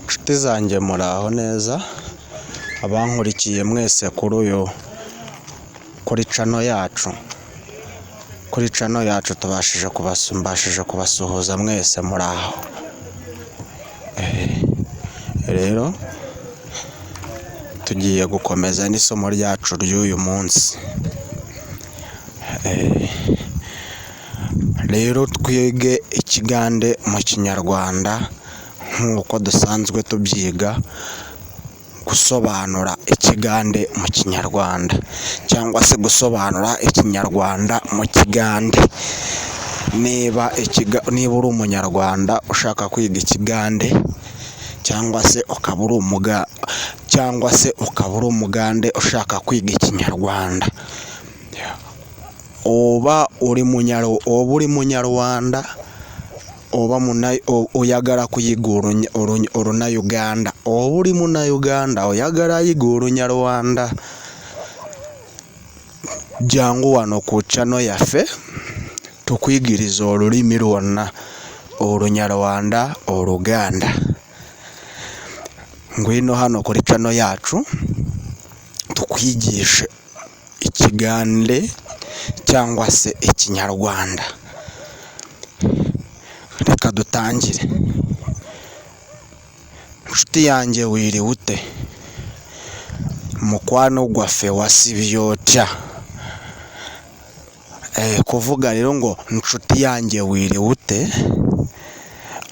Nshuti zanjye muraho neza, abankurikiye mwese kuri channel yacu mbashije kubasuhuza mwese muraho. Rero tugiye gukomeza n'isomo ryacu ry'uyu munsi. Rero twige ikigande mu kinyarwanda nk'uko dusanzwe tubyiga, gusobanura ikigande mu kinyarwanda cyangwa se gusobanura ikinyarwanda mu kigande. Niba uri umunyarwanda ushaka kwiga ikigande cyangwa se ukaba uri umugande ushaka kwiga ikinyarwanda, uri munyarwanda oyagala kuyiga Uganda, uri Uganda oyagala yiga Olunyarwanda, jangu wano ku channel yaffe tukwigiriza olulimi lwonna, Olunyarwanda, Oluganda. Ngwino hano kuri channel yacu tukwigishe ikigande cyangwa se ikinyarwanda. Reka dutangire. Nshuti yanjye wiriwe ute? Mukwano gwaffe wasibye otya? Kuvuga rero ngo nshuti yanjye wiriwe ute,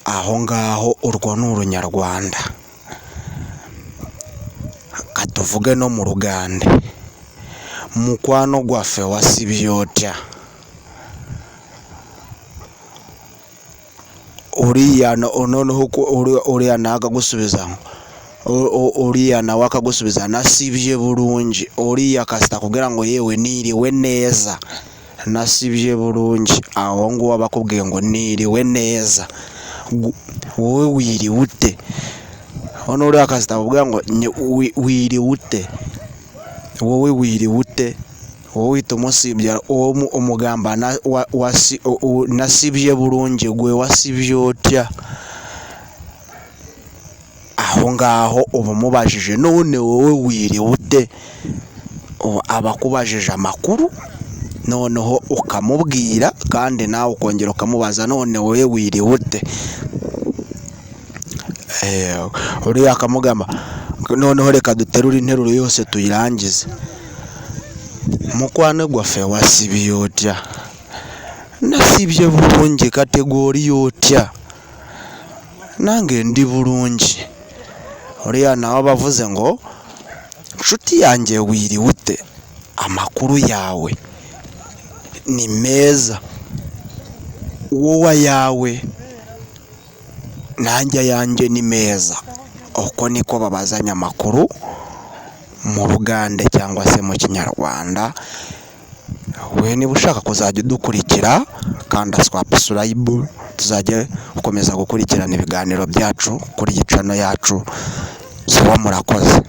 aho ngaho urwo ni Urunyarwanda. Katuvuge no mu Rugande. Mukwano gwaffe wasibye otya? Uriya nakagusubiza, uriya nawe akagusubiza nasibye bulungi. Uriya kasita kugira ngo yewe niriwe neza, nasibye bulungi. Aho nguwo bakubwiye ngo niriwe neza. Wowe wiriwe ute? Ono uriya kasita kugira ngo wiriwe ute, wowe wiriwe ute? Wowe uhita umusibya umugamba nasibye bulungi, gwe wasibye otya? Aho ngaho uba mubajije none wowe wiriwe ute, abakubajije amakuru noneho ukamubwira kandi nawe ukongera ukamubaza none wowe wiriwe ute. Uriya akamugamba noneho reka duterure interuro yose tuyirangize. Mukwano gwaffe wasibye otya? Nasibye bulungi, kategori otya? Nange ndi bulungi. Uriya nawe bavuze ngo nshuti yanjye wiriwe ute, amakuru yawe ni meza, wowe ayawe nanjye ayanjye ni meza. Uko niko babazanya amakuru mu Rugande cyangwa se mu Kinyarwanda. We niba ushaka kuzajya udukurikira kanda subscribe, tuzajya gukomeza gukurikirana ibiganiro byacu kuri iyi channel yacu. Murakoze.